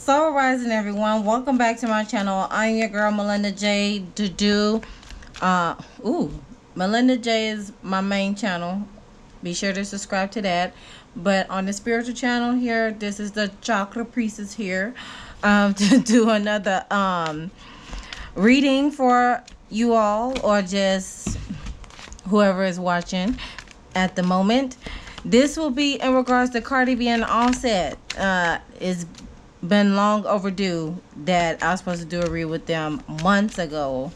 So rising everyone, welcome back to my channel. I'm your girl Melinda J. Dudu. Uh, ooh, Melinda J is my main channel. Be sure to subscribe to that. But on the spiritual channel here, this is the Chakra priestess here, to do another reading for you all, or just whoever is watching at the moment. This will be in regards to Cardi being all set. It's been long overdue that I was supposed to do a read with them months ago.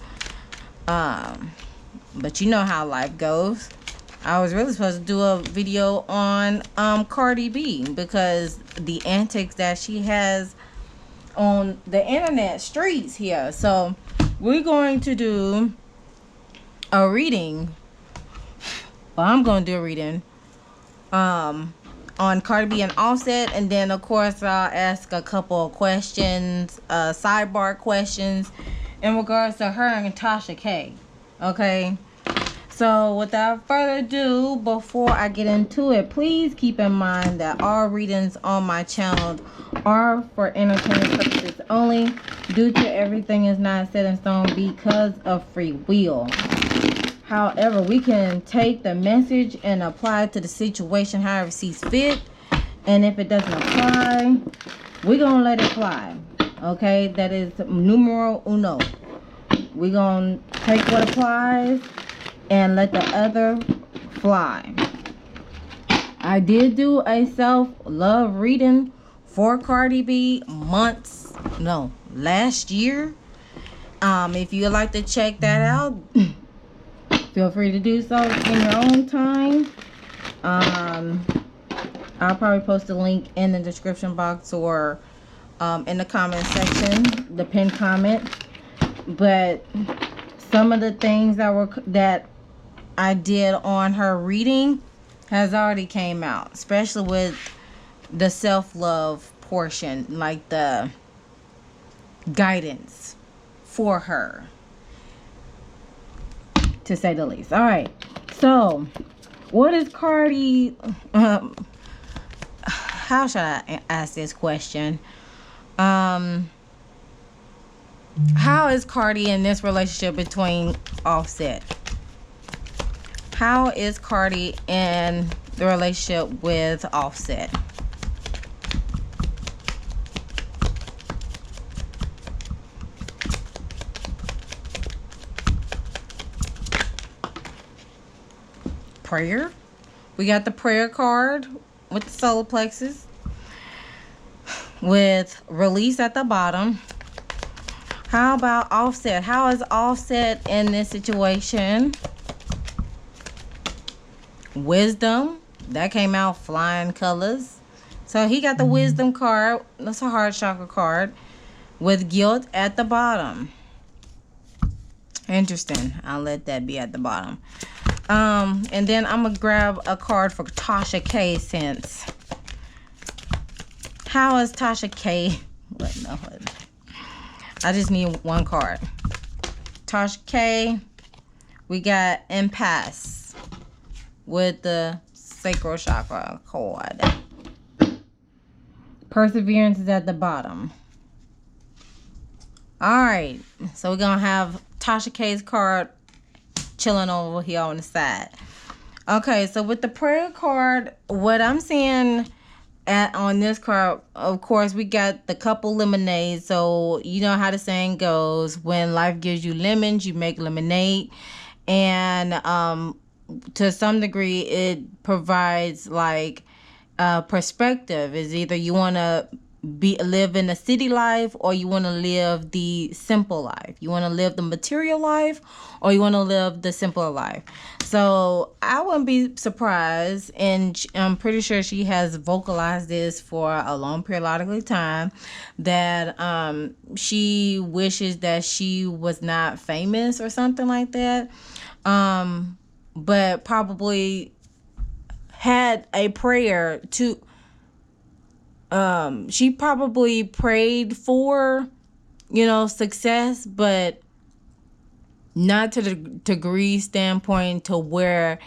But you know how life goes. I was really supposed to do a video on Cardi B, because the antics that she has on the internet streets here. So we're going to do a reading. Well, I'm going to do a reading on Cardi B and Offset, and then of course I'll ask a couple of questions, sidebar questions in regards to her and Tasha K. Okay, so without further ado, before I get into it, please keep in mind that all readings on my channel are for entertainment purposes only, due to everything is not set in stone because of free will. However, we can take the message and apply it to the situation however it sees fit. And if it doesn't apply, we're going to let it fly. Okay? That is numero uno. We're going to take what applies and let the other fly. I did do a self-love reading for Cardi B last year. If you'd like to check that out, feel free to do so in your own time. I'll probably post a link in the description box or in the comment section, the pinned comment. But some of the things that I did on her reading has already came out, especially with the self-love portion, like the guidance for her, to say the least. All right, so what is Cardi, how should I ask this question? How is Cardi in this relationship between Offset? How is Cardi in the relationship with Offset? Prayer. We got the prayer card with the solar plexus, with release at the bottom. How about Offset? How is Offset in this situation? Wisdom. That came out flying colors. So he got the wisdom card. That's a heart chakra card with guilt at the bottom. Interesting. I'll let that be at the bottom. And then I'm gonna grab a card for Tasha K, since how is Tasha K? I just need one card. Tasha K, we got impasse with the sacral chakra card. Perseverance is at the bottom. Alright, so we're gonna have Tasha K's card chilling over here on the side. Okay, so with the prayer card, what I'm seeing on this card, of course, we got the couple lemonade. So you know how the saying goes, when life gives you lemons, you make lemonade. And to some degree, it provides like perspective. Is either you want to live in a city life, or you want to live the simple life. You want to live the material life, or you want to live the simpler life. So I wouldn't be surprised, and I'm pretty sure she has vocalized this for a long periodical time, that she wishes that she was not famous or something like that, but probably had a prayer to she probably prayed for, success, but not to the degree standpoint to where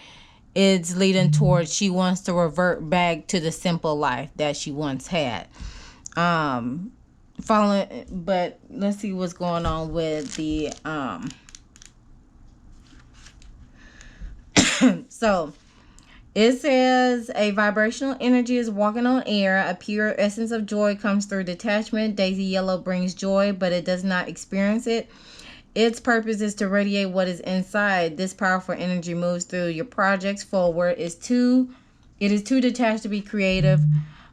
it's leading towards she wants to revert back to the simple life that she once had. following, but let's see what's going on with the so it says a vibrational energy is walking on air. A pure essence of joy comes through detachment. Daisy yellow brings joy, but it does not experience it. Its purpose is to radiate what is inside. This powerful energy moves through your projects forward. It is too detached to be creative,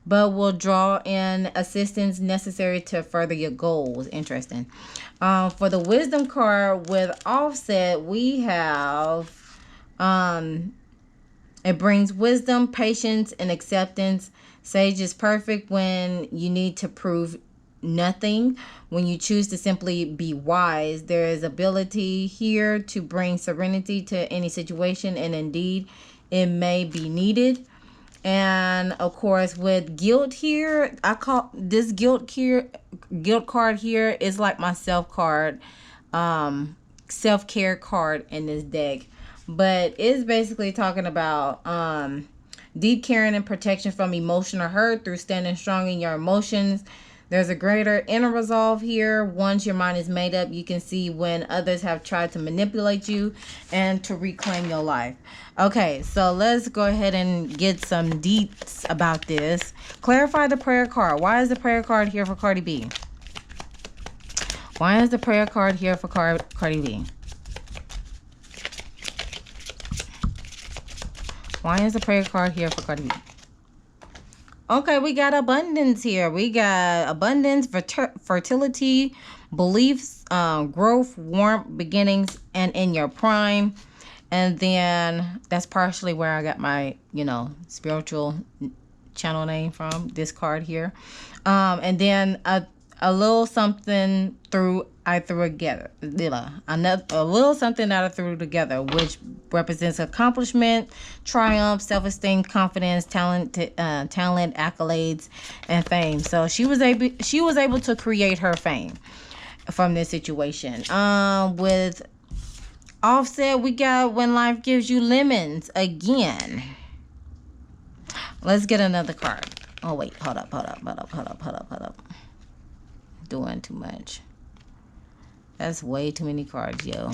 but will draw in assistance necessary to further your goals. Interesting. For the wisdom card with offset, we have it brings wisdom, patience, and acceptance. Sage is perfect when you need to prove nothing. When you choose to simply be wise, there is ability here to bring serenity to any situation, and indeed, it may be needed. And of course, with guilt here, I call this guilt card here is like my self-care card in this deck. But it's basically talking about deep caring and protection from emotional hurt through standing strong in your emotions. There's a greater inner resolve here. Once your mind is made up, you can see when others have tried to manipulate you and to reclaim your life. Okay, so let's go ahead and get some deets about this. Clarify the prayer card. Why is the prayer card here for Cardi B? Why is the prayer card here for Cardi B? Why is the prayer card here for Cardi B? Okay, we got abundance here. We got abundance, fertility, beliefs, growth, warmth, beginnings, and in your prime. And then that's partially where I got my, spiritual channel name from, this card here. And then a little something I threw together. A little something that I threw together, which represents accomplishment, triumph, self-esteem, confidence, talent, accolades, and fame. So she was able to create her fame from this situation. With offset, we got when life gives you lemons again. Let's get another card. Oh wait, hold up. Doing too much. That's way too many cards, yo.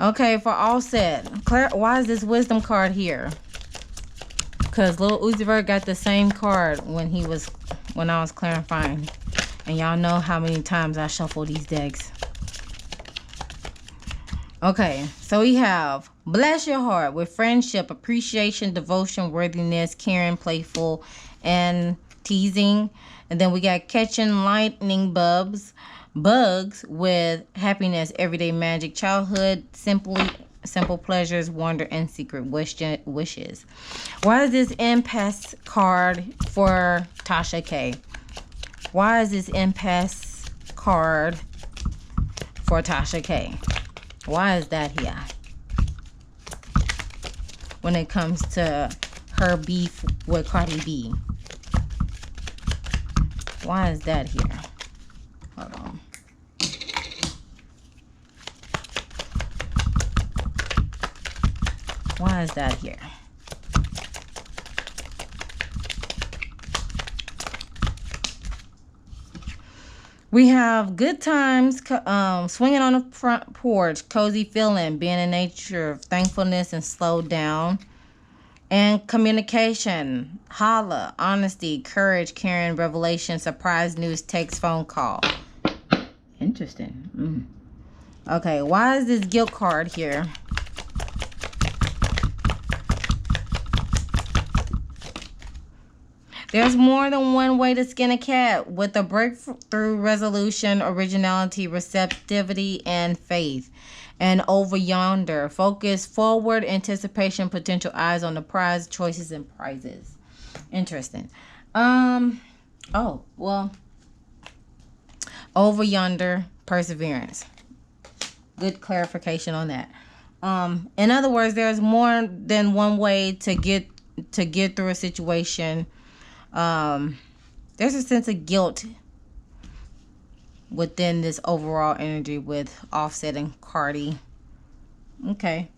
Okay, for offset, why is this wisdom card here? Because Lil Uzi Vert got the same card when I was clarifying. And y'all know how many times I shuffle these decks. Okay, so we have bless your heart with friendship, appreciation, devotion, worthiness, caring, playful, and teasing. And then we got catching lightning bugs with happiness, everyday magic, childhood, simple pleasures, wonder, and secret wishes. Why is this impasse card for Tasha K? Why is this impasse card for Tasha K? Why is that here? When it comes to her beef with Cardi B. Why is that here? Hold on. Why is that here? We have good times, swinging on the front porch, cozy feeling, being in nature, thankfulness, and slow down. And communication, holla, honesty, courage, caring, revelation, surprise, news, text, phone call. Interesting. Okay, why is this guilt card here? There's more than one way to skin a cat with a breakthrough, resolution, originality, receptivity, and faith. And over yonder, focus forward, anticipation, potential eyes on the prize, choices, and prizes. Interesting. Oh, well, over yonder, perseverance. Good clarification on that. In other words, there's more than one way to get through a situation. There's a sense of guilt within this overall energy with Offset and Cardi. Okay.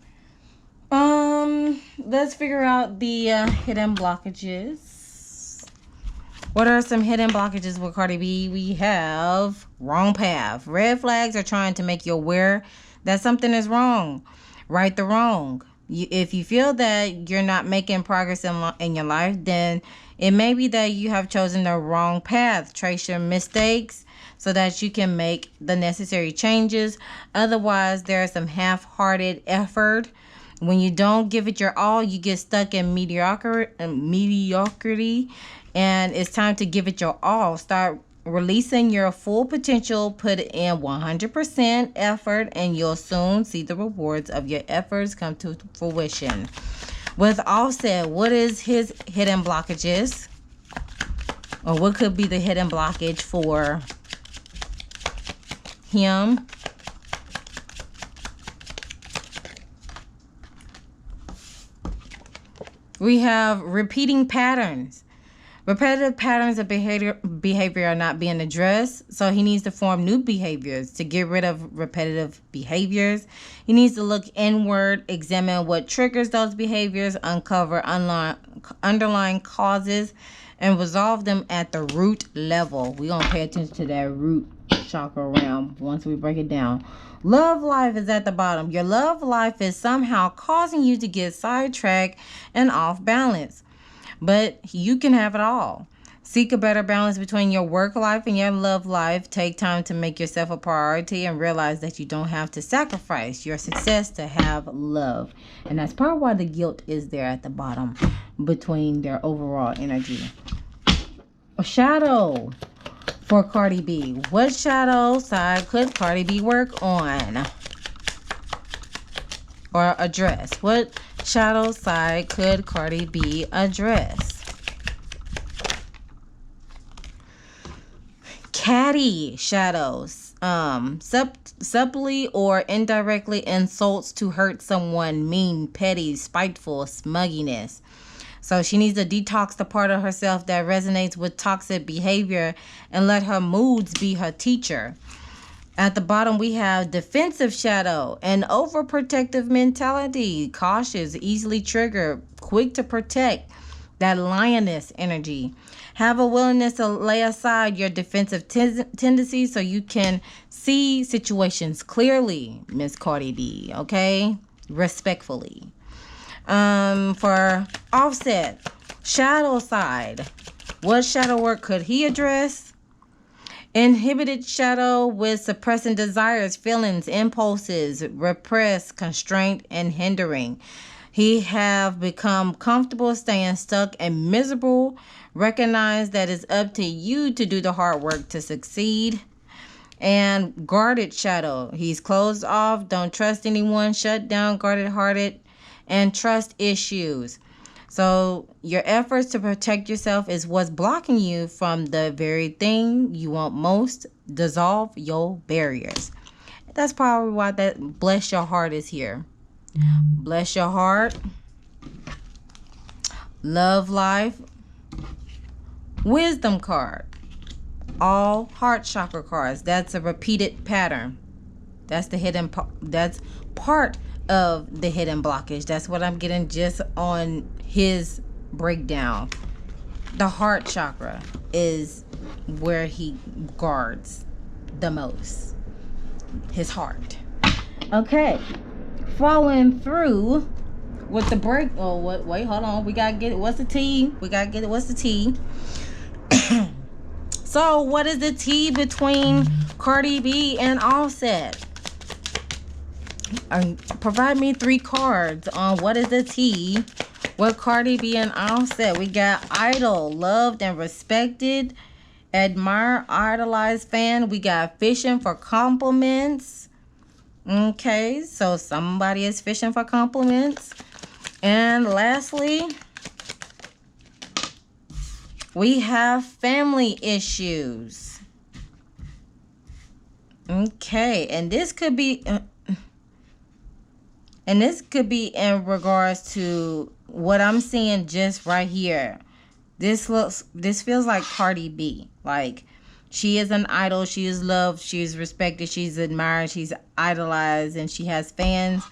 Let's figure out the hidden blockages. What are some hidden blockages with Cardi B? We have wrong path. Red flags are trying to make you aware that something is wrong. Right the wrong. If you feel that you're not making progress in your life, then it may be that you have chosen the wrong path. Trace your mistakes so that you can make the necessary changes. Otherwise, there is some half-hearted effort. When you don't give it your all, you get stuck in mediocrity, and it's time to give it your all. Start releasing your full potential. Put in 100% effort, and you'll soon see the rewards of your efforts come to fruition. With Offset, what is his hidden blockages? Or what could be the hidden blockage for him? We have repeating patterns. Repetitive patterns of behavior are not being addressed, so he needs to form new behaviors to get rid of repetitive behaviors. He needs to look inward, examine what triggers those behaviors, uncover underlying causes, and resolve them at the root level. We're going to pay attention to that root chakra realm once we break it down. Love life is at the bottom. Your love life is somehow causing you to get sidetracked and off balance. But you can have it all. Seek a better balance between your work life and your love life. Take time to make yourself a priority and realize that you don't have to sacrifice your success to have love. And that's part why the guilt is there at the bottom between their overall energy. A shadow for Cardi B. What shadow side could Cardi B work on or address? What shadow side could Cardi B address? Catty shadows. Subtly or indirectly insults to hurt someone. Mean, petty, spiteful, smugginess. So she needs to detox the part of herself that resonates with toxic behavior and let her moods be her teacher. At the bottom, we have defensive shadow, an overprotective mentality, cautious, easily triggered, quick to protect, that lioness energy. Have a willingness to lay aside your defensive tendencies so you can see situations clearly, Miss Cardi B, okay? Respectfully. For Offset, shadow side. What shadow work could he address? Inhibited shadow with suppressing desires, feelings, impulses, repress, constraint, and hindering. He have become comfortable staying stuck and miserable. Recognize that it's up to you to do the hard work to succeed. And guarded shadow. He's closed off, don't trust anyone, shut down, guarded hearted, and trust issues. So your efforts to protect yourself is what's blocking you from the very thing you want most. Dissolve your barriers. That's probably why that bless your heart is here. Bless your heart. Love life. Wisdom card. All heart chakra cards. That's a repeated pattern. That's the hidden. That's part of the hidden blockage. That's what I'm getting just on his breakdown. The heart chakra is where he guards the most. His heart. Okay. Following through with the break. Oh, what? Wait, hold on. We gotta get it. What's the tea? We gotta get it. What's the tea? So, what is the tea between Cardi B and Offset? Provide me 3 cards on what is the tea with Cardi B and Offset. We got idol, loved and respected, admire, idolized fan. We got fishing for compliments. Okay, so somebody is fishing for compliments. And lastly, we have family issues. Okay, and this could be in regards to what I'm seeing just right here. This feels like Cardi B. Like, she is an idol, she is loved, she is respected, she's admired, she's idolized, and she has fans.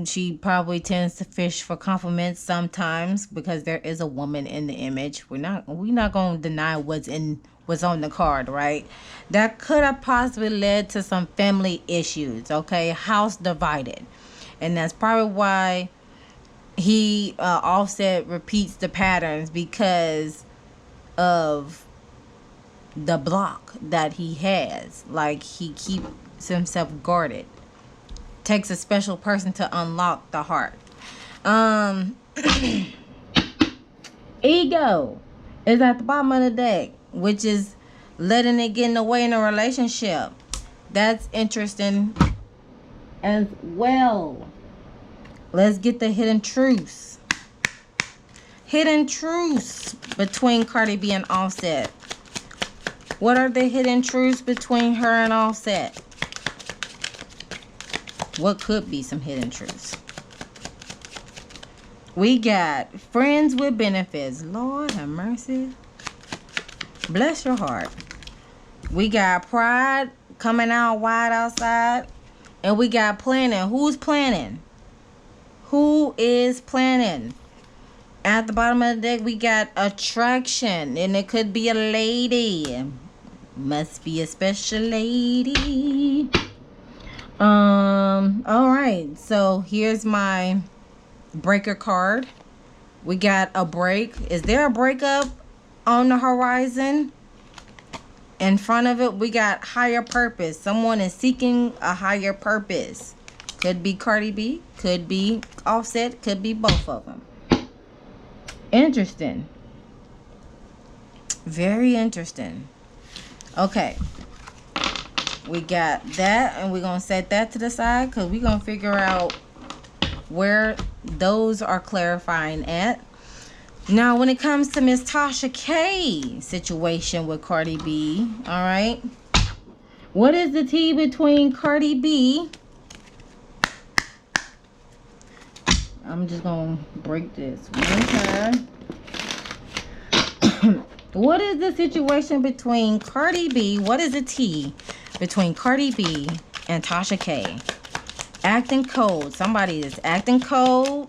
She probably tends to fish for compliments sometimes because there is a woman in the image. We're not going to deny what's on the card, right? That could have possibly led to some family issues, okay? House divided. And that's probably why he Offset repeats the patterns, because of the block that he has. Like, he keeps himself guarded. Takes a special person to unlock the heart. Ego is at the bottom of the deck, which is letting it get in the way in a relationship. That's interesting as well. Let's get the hidden truths. Hidden truths between Cardi B and Offset. What are the hidden truths between her and Offset? What could be some hidden truths? We got friends with benefits. Lord have mercy. Bless your heart. We got pride coming out wide outside. And we got planning. Who's planning? Who is planning? At the bottom of the deck, we got attraction. And it could be a lady. Must be a special lady. Alright. So here's my breaker card. We got a break. Is there a breakup on the horizon? In front of it, we got higher purpose. Someone is seeking a higher purpose. Could be Cardi B, could be Offset, could be both of them. Interesting. Very interesting. Okay. We got that, and we're going to set that to the side because we're going to figure out where those are clarifying at. Now, when it comes to Miss Tasha K situation with Cardi B, all right, what is the tea between Cardi B? I'm just going to break this one time. What is the situation between Cardi B? What is the tea between Cardi B and Tasha K? Acting cold. Somebody is acting cold.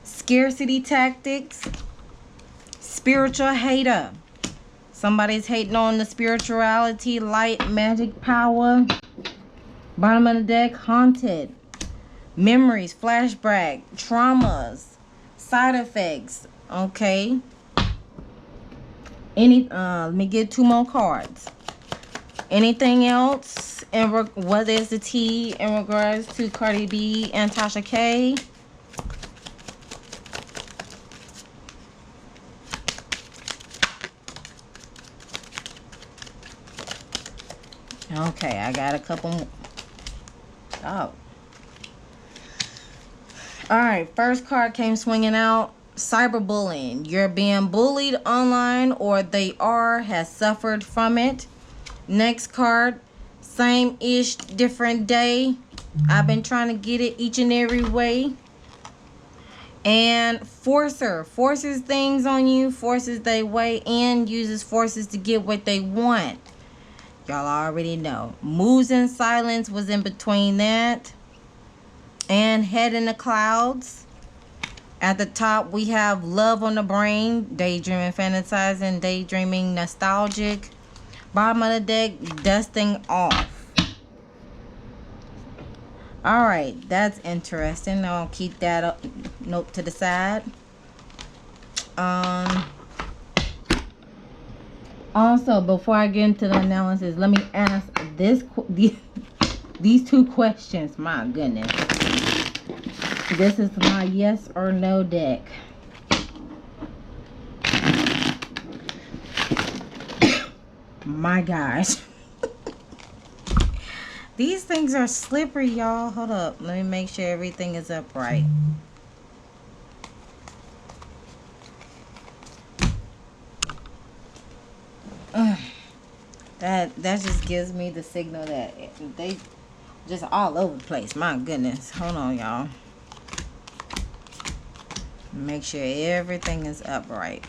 Scarcity tactics. Spiritual hater. Somebody's hating on the spirituality, light, magic, power. Bottom of the deck, haunted. Memories, flashback, traumas, side effects. Okay. Let me get two more cards. Anything else? What is the tea in regards to Cardi B and Tasha K? Okay, I got a couple more. Oh. Alright, first card came swinging out. Cyberbullying. You're being bullied online, or they has suffered from it. Next card, same ish, different day. I've been trying to get it each and every way. And forcer. Forces things on you, forces their way in, uses forces to get what they want. Y'all already know. Moves in silence was in between that. And head in the clouds. At the top, we have love on the brain. Daydreaming, fantasizing, daydreaming, nostalgic. Bottom of the deck, dusting off. Alright, that's interesting. I'll keep that note to the side. Also, before I get into the analysis, let me ask these two questions. My goodness. This is my yes or no deck. My gosh. These things are slippery, y'all. Hold up. Let me make sure everything is upright. That just gives me the signal that they just all over the place. My goodness. Hold on, y'all. Make sure everything is upright.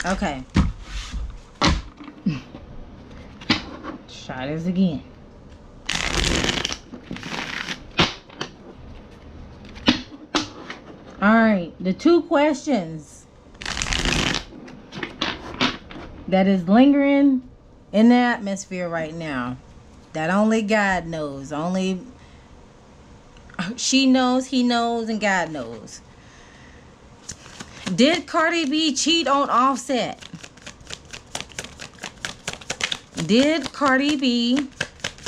Okay. Try this again. Alright, the two questions that is lingering in the atmosphere right now, that only God knows. Only she knows, he knows, and God knows. Did Cardi B cheat on Offset? Did Cardi B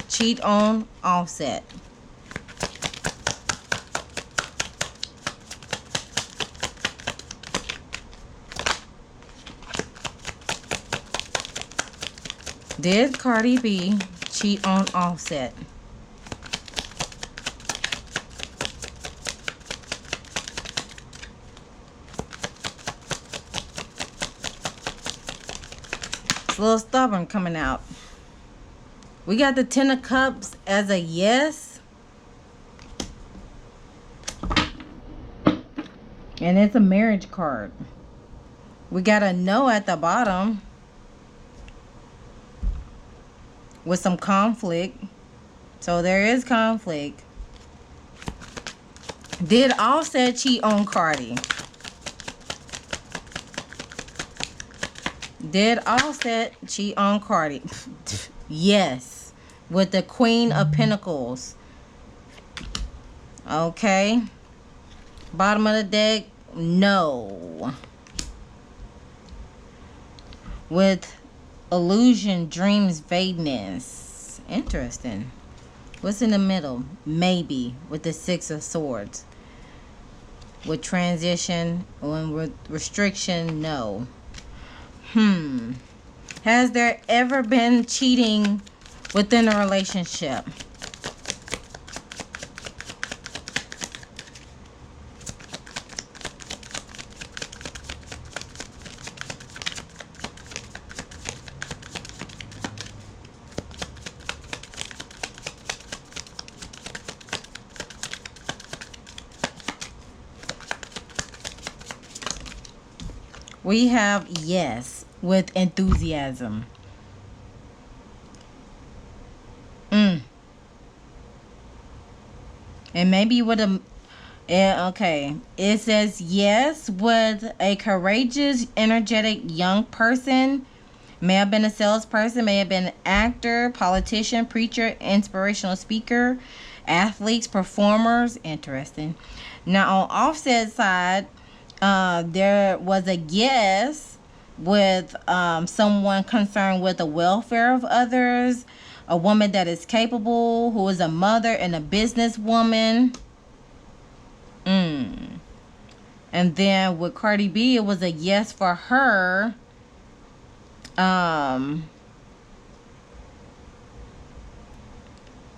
cheat on Offset? Did Cardi B cheat on Offset? It's a little stubborn coming out. We got the Ten of Cups as a yes. And it's a marriage card. We got a no at the bottom. With some conflict. So there is conflict. Did Offset cheat on Cardi? Did Offset cheat on Cardi? Yes. With the Queen of Pentacles. Okay. Bottom of the deck, no. With illusion, dreams, vagueness. Interesting. What's in the middle? Maybe. With the Six of Swords. With transition, with restriction, no. Has there ever been cheating within a relationship? We have yes with enthusiasm. And maybe with a okay. It says yes with a courageous, energetic young person. May have been a salesperson, may have been an actor, politician, preacher, inspirational speaker, athletes, performers. Interesting. Now on Offset side, there was a yes with someone concerned with the welfare of others, a woman that is capable, who is a mother and a businesswoman. And then with Cardi B, it was a yes for her.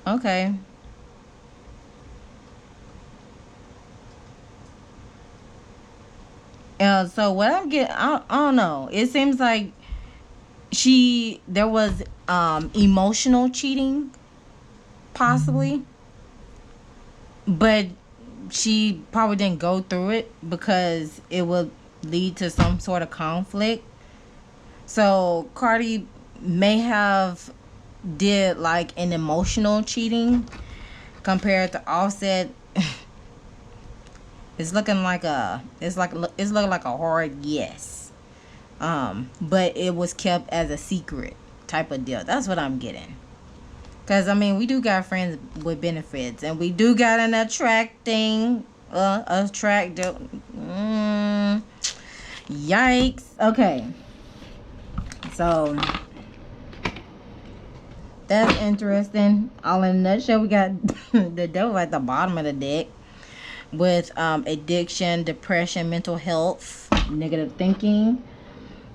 Okay. So what I'm getting, I don't know. It seems like there was emotional cheating, possibly, but she probably didn't go through it because it would lead to some sort of conflict. So Cardi may have did like an emotional cheating compared to Offset. It's looking like it's looking like a hard yes. But it was kept as a secret type of deal. That's what I'm getting. Cause I mean, we do got friends with benefits, and we do got an attractive. Yikes. Okay. So that's interesting. All in a nutshell, we got the devil at the bottom of the deck with addiction, depression, mental health, negative thinking.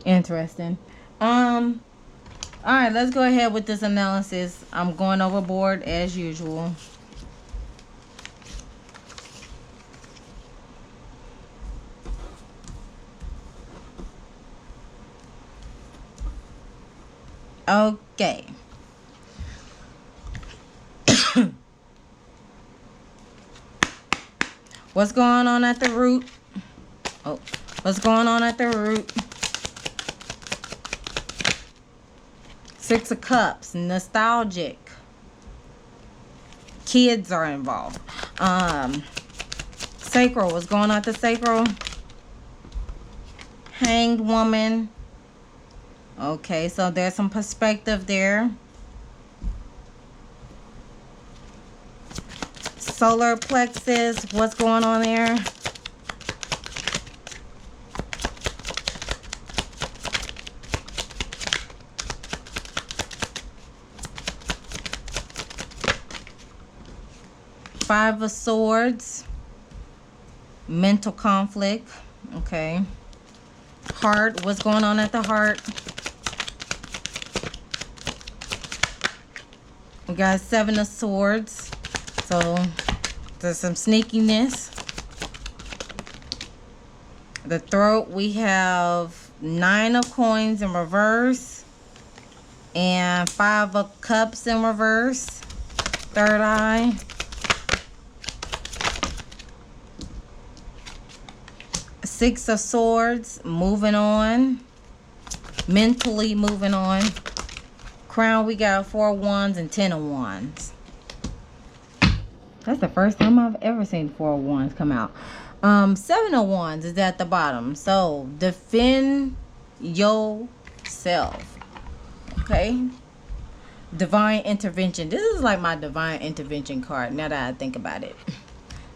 Interesting. All right, let's go ahead with this analysis. I'm going overboard as usual. Okay. What's going on at the root? Oh, what's going on at the root? Six of Cups, nostalgic. Kids are involved. Sacral, what's going on at the sacral? Hanged Woman. Okay, so there's some perspective there. Solar plexus, what's going on there? Five of Swords. Mental conflict. Okay. Heart, what's going on at the heart? We got Seven of Swords. So there's some sneakiness. The throat, we have Nine of Coins in reverse. And Five of Cups in reverse. Third eye. Six of Swords, moving on. Mentally moving on. Crown, we got 4 of Wands and 10 of Wands. That's the first time I've ever seen 4 of Wands come out. 7 of Wands is at the bottom. So, defend yourself. Okay? Divine intervention. This is like my divine intervention card, now that I think about it.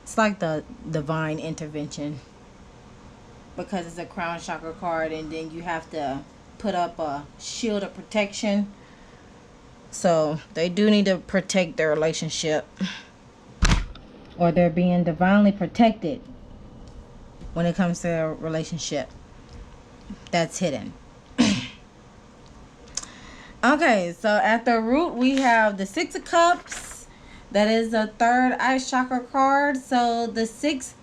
It's like the divine intervention. Because it's a crown chakra card, and then you have to put up a shield of protection. So they do need to protect their relationship, or they're being divinely protected when it comes to their relationship that's hidden. Okay, so at the root we have the Six of Cups. That is the third eye chakra card. So the Six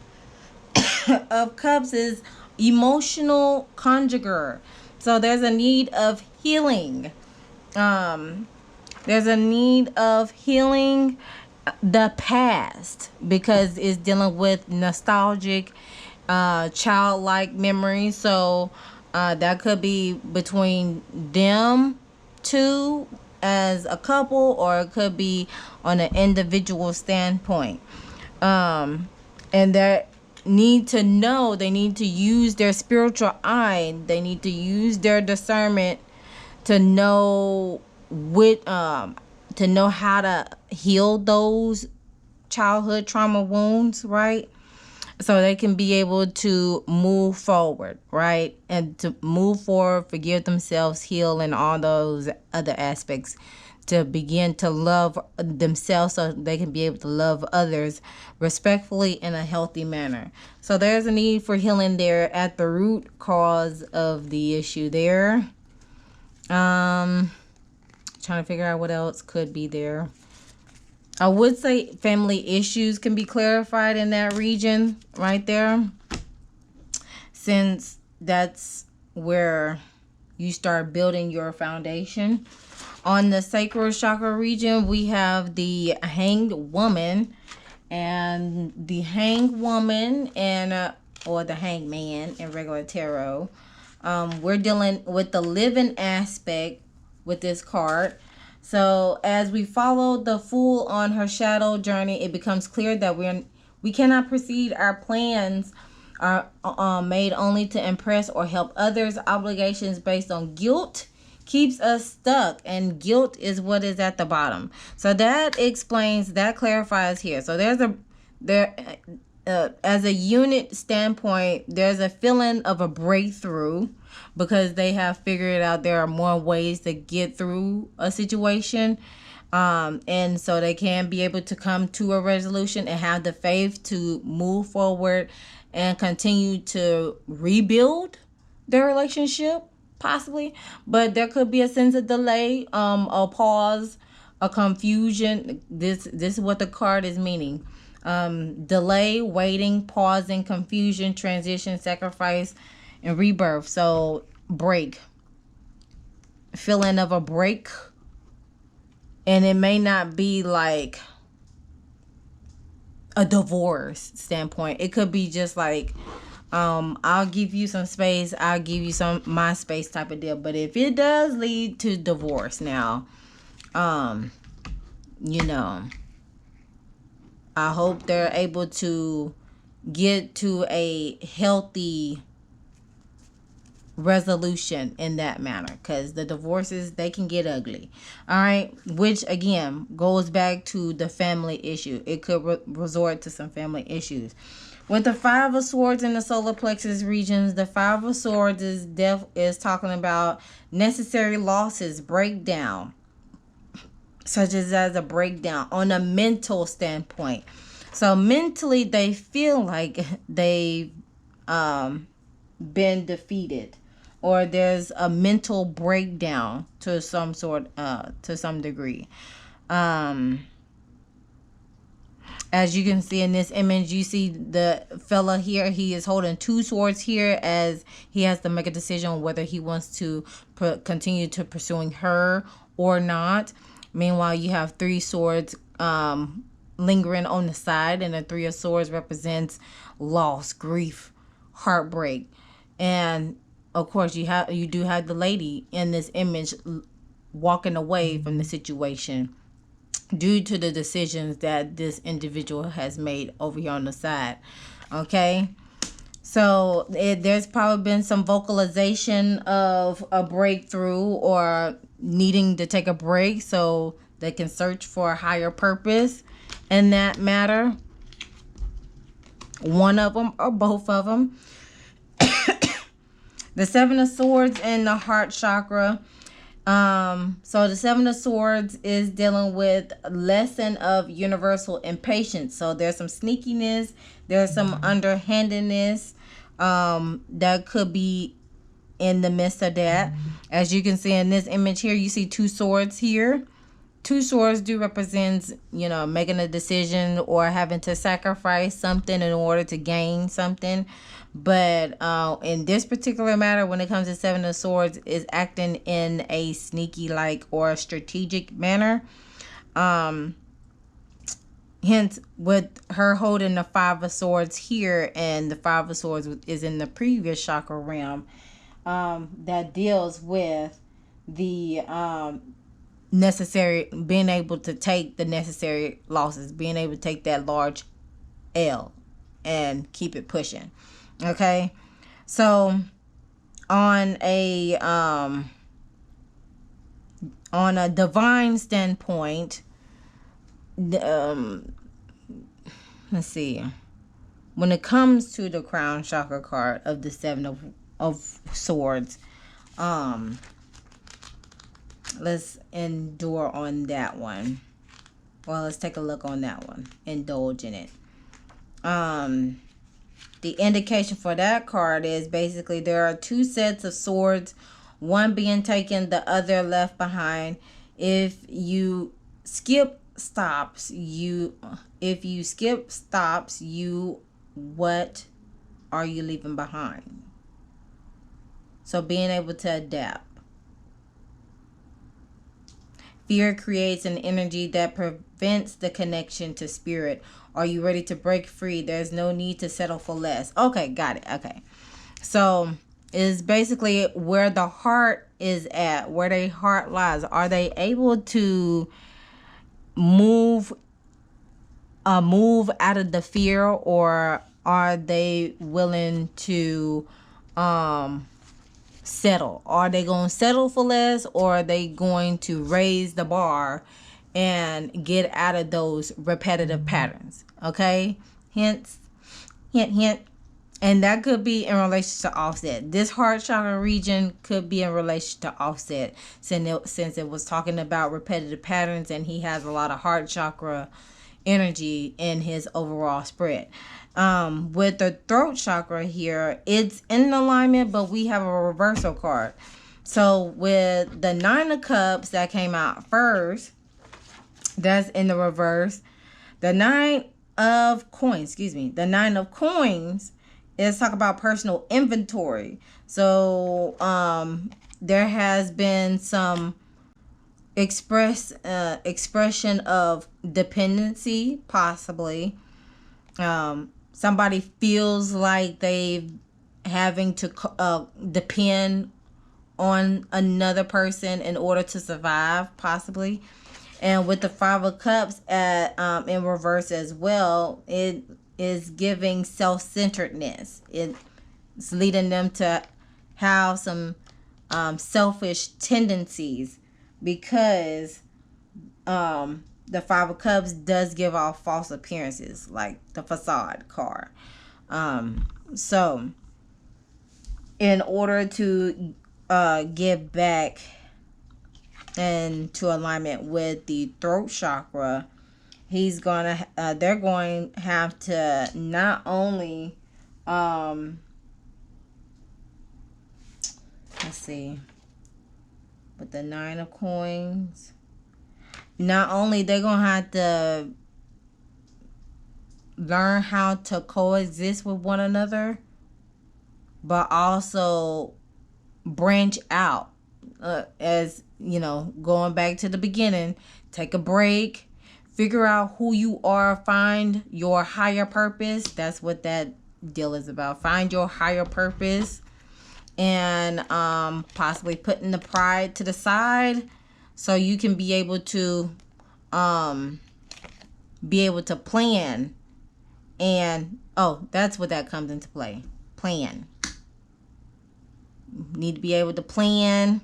of Cups is emotional conjurer. So there's a need of healing. There's a need of healing the past, because it's dealing with nostalgic, childlike memories. So that could be between them two as a couple, or it could be on an individual standpoint. And that need to know, they need to use their spiritual eye, they need to use their discernment to know to know how to heal those childhood trauma wounds, right? So they can be able to move forward, right? And to move forward, forgive themselves, heal, and all those other aspects, to begin to love themselves so they can be able to love others respectfully in a healthy manner. So there's a need for healing there at the root cause of the issue there. Trying to figure out what else could be there. I would say family issues can be clarified in that region right there, since that's where you start building your foundation. On the sacral chakra region, we have the Hanged Woman, and the Hanged Woman and or the Hanged Man in regular tarot. We're dealing with the living aspect with this card. So as we follow the Fool on her shadow journey, it becomes clear that we cannot proceed. Our plans are made only to impress or help others. Obligations based on guilt keeps us stuck, and guilt is what is at the bottom. So that explains, that clarifies here. So as a unit standpoint, there's a feeling of a breakthrough, because they have figured out there are more ways to get through a situation. And so they can be able to come to a resolution and have the faith to move forward and continue to rebuild their relationship, possibly. But there could be a sense of delay, a pause, a confusion. This is what the card is meaning. Delay, waiting, pausing, confusion, transition, sacrifice, and rebirth. So break, feeling of a break, and it may not be like a divorce standpoint. It could be just like I'll give you some space. I'll give you some my space type of deal. But if it does lead to divorce now, you know, I hope they're able to get to a healthy resolution in that manner, because the divorces, they can get ugly. All right, which again goes back to the family issue. It could resort to some family issues. With the Five of Swords in the solar plexus regions, the Five of Swords is talking about necessary losses, breakdown, such as a breakdown on a mental standpoint. So mentally, they feel like they've been defeated, or there's a mental breakdown to some degree. As you can see in this image, you see the fella here. He is holding two swords here, as he has to make a decision on whether he wants to continue to pursuing her or not. Meanwhile, you have three swords lingering on the side, and the Three of Swords represents loss, grief, heartbreak. And of course, you do have the lady in this image walking away from the situation due to the decisions that this individual has made over here on the side. Okay, so there's probably been some vocalization of a breakthrough, or needing to take a break so they can search for a higher purpose in that matter. One of them or both of them. The Seven of Swords and the heart chakra. So the Seven of Swords is dealing with a lesson of universal impatience. So there's some sneakiness, there's some underhandedness that could be in the midst of that. As you can see in this image here, you see two swords here. Two swords do represent, making a decision or having to sacrifice something in order to gain something. But in this particular matter, when it comes to Seven of Swords, is acting in a sneaky or a strategic manner. Hence, with her holding the Five of Swords here, and the Five of Swords is in the previous chakra realm, that deals with the necessary, being able to take the necessary losses, being able to take that large L and keep it pushing. Okay, so on a divine standpoint, let's see, when it comes to the crown chakra card of the Seven of Swords, let's endure on that one. Well, let's take a look on that one. Indulge in it. The indication for that card is basically there are two sets of swords, one being taken, the other left behind. If you skip stops, what are you leaving behind? So being able to adapt. Fear creates an energy that prevents the connection to spirit. Are you ready to break free? There's no need to settle for less. Okay, got it. Okay. So it's basically where the heart is at, where their heart lies. Are they able to move out of the fear, or are they willing to settle? Are they going to settle for less, or are they going to raise the bar and get out of those repetitive patterns? Okay, hint. And that could be in relation to offset. This heart chakra region could be in relation to offset, since it was talking about repetitive patterns, and he has a lot of heart chakra energy in his overall spread. With the throat chakra here, it's in alignment, but we have a reversal card. So with the Nine of Cups that came out first, that's in the reverse. The Nine of Coins is talk about personal inventory. So there has been some expression of dependency, possibly. Somebody feels like they've having to depend on another person in order to survive, possibly. And with the Five of Cups in reverse as well, it is giving self-centeredness. It's leading them to have some selfish tendencies, because the Five of Cups does give off false appearances, like the facade card. So in order to get back into alignment with the throat chakra, they're going to have to not only let's see, with the Nine of Coins, not only they're going to have to learn how to coexist with one another, but also branch out. As you know, going back to the beginning, take a break, figure out who you are, find your higher purpose. That's what that deal is about. Find your higher purpose, and possibly putting the pride to the side, so you can be able to plan. And that's what that comes into play. Plan. Need to be able to plan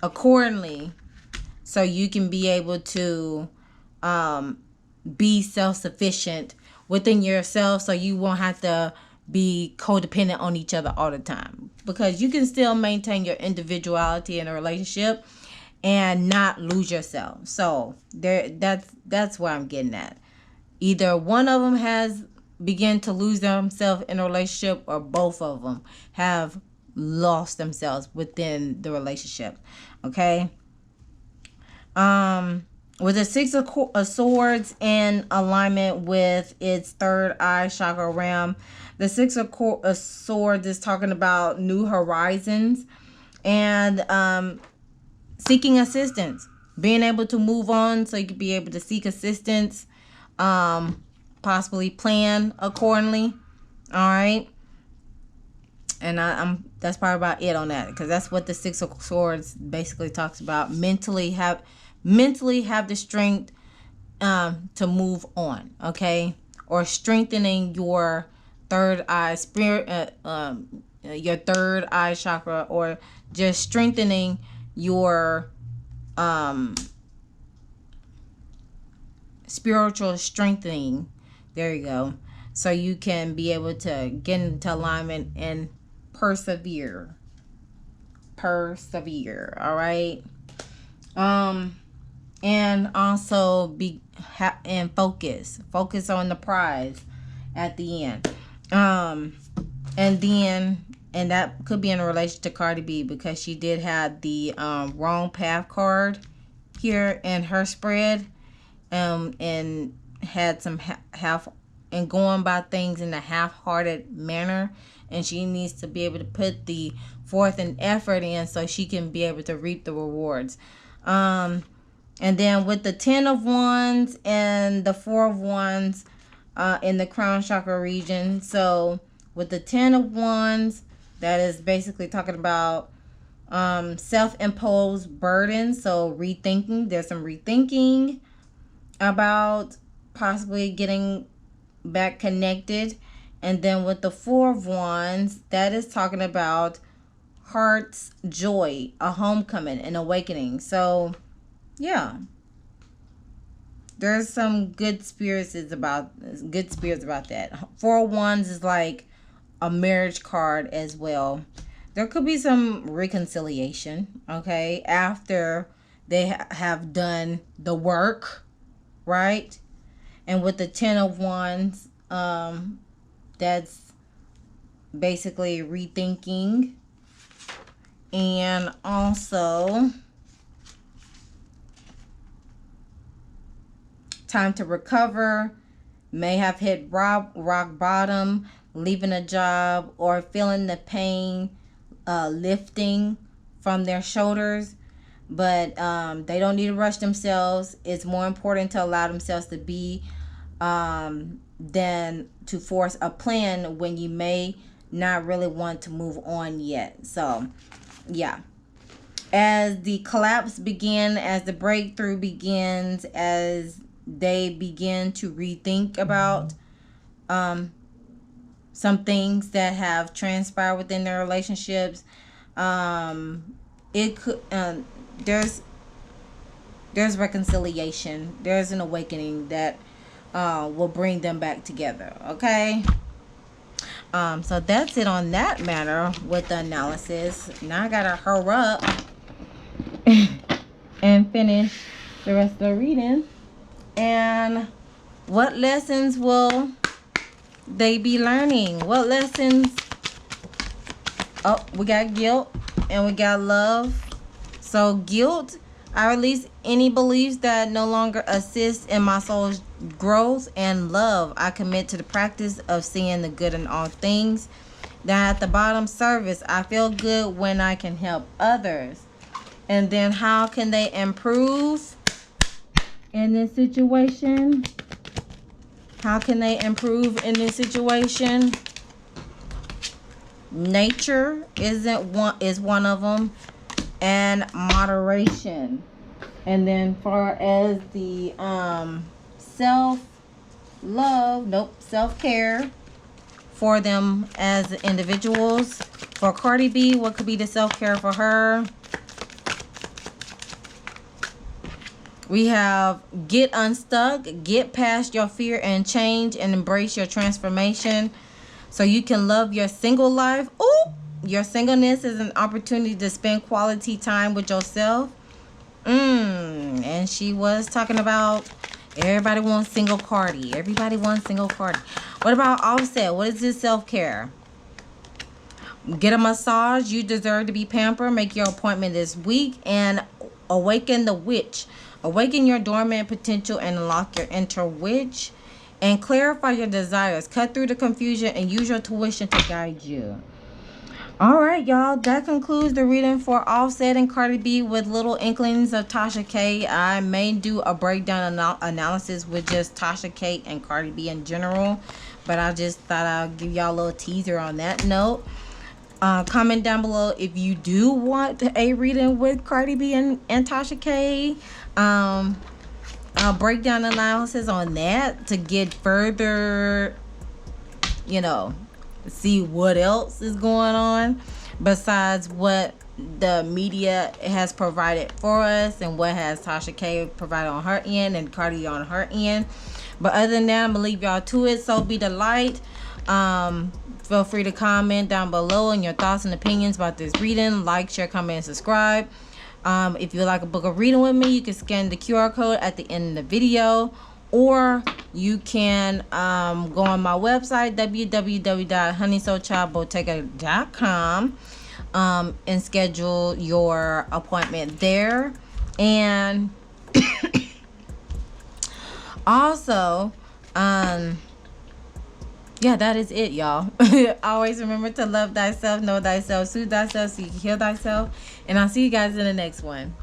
accordingly, so you can be able to be self-sufficient within yourself, so you won't have to be codependent on each other all the time, because you can still maintain your individuality in a relationship and not lose yourself. So that's where I'm getting at. Either one of them has begun to lose themselves in a relationship, or both of them have lost themselves within the relationship. Okay. With the Six of Swords in alignment with its third eye chakra realm, the Six of Swords is talking about new horizons and seeking assistance, being able to move on, so you can be able to seek assistance, possibly plan accordingly. All right. And that's probably about it on that, because that's what the Six of Swords basically talks about. Mentally have the strength to move on, okay? Or strengthening your third eye your third eye chakra, or just strengthening your spiritual strengthening. There you go. So you can be able to get into alignment and persevere. All right. And also focus on the prize at the end. And that could be in relation to Cardi B, because she did have the wrong path card here in her spread, and had some and going about things in a half-hearted manner, and she needs to be able to put the forth and effort in, so she can be able to reap the rewards. And then with the 10 of Wands and the 4 of Wands in the crown chakra region. So with the 10 of Wands, that is basically talking about self-imposed burdens. So rethinking. There's some rethinking about possibly getting back connected. And then with the 4 of Wands, that is talking about heart's joy, a homecoming, an awakening. So yeah, there's some good spirits about that. 4 of Wands is like a marriage card as well. There could be some reconciliation, okay, after they have done the work, right? And with the 10 of Wands, that's basically rethinking. And also time to recover, may have hit rock bottom, leaving a job, or feeling the pain lifting from their shoulders. But they don't need to rush themselves. It's more important to allow themselves to be than to force a plan when you may not really want to move on yet. So, yeah. As the collapse begins, as the breakthrough begins, as they begin to rethink about some things that have transpired within their relationships, it could there's reconciliation, there's an awakening that will bring them back together. Okay. So that's it on that matter with the analysis. Now I gotta hurry up and finish the rest of the reading. And what lessons will they be learning? What lessons? Oh, we got guilt and we got love. So guilt, I release any beliefs that no longer assist in my soul's growth, and love, I commit to the practice of seeing the good in all things. Then at the bottom, service, I feel good when I can help others. And then how can they improve in this situation? How can they improve in this situation? Nature is one of them, and moderation. And then far as the self-care for them as individuals. For Cardi B, what could be the self-care for her? We have get unstuck, get past your fear and change, and embrace your transformation so you can love your single life. Ooh, your singleness is an opportunity to spend quality time with yourself. And she was talking about everybody wants single Cardi. Everybody wants single Cardi. What about Offset? What is this self-care? Get a massage. You deserve to be pampered. Make your appointment this week. And awaken the witch. Awaken your dormant potential and unlock your inner witch. And clarify your desires. Cut through the confusion and use your tuition to guide you. Alright, y'all. That concludes the reading for Offset and Cardi B with little inklings of Tasha K. I may do a breakdown analysis with just Tasha K and Cardi B in general. But I just thought I'll give y'all a little teaser on that note. Comment down below if you do want a reading with Cardi B and Tasha K. I'll break down analysis on that to get further, see what else is going on besides what the media has provided for us and what has Tasha K provided on her end and Cardi on her end. But other than that, I'm gonna leave y'all to it. So be the light. Feel free to comment down below on your thoughts and opinions about this reading. Like, share, comment, and subscribe. If you'd like a book of reading with me, you can scan the QR code at the end of the video, or you can go on my website www.honeysoulchildbottega.com and schedule your appointment there. And also yeah, that is it, y'all. Always remember to love thyself, know thyself, soothe thyself so you can heal thyself. And I'll see you guys in the next one.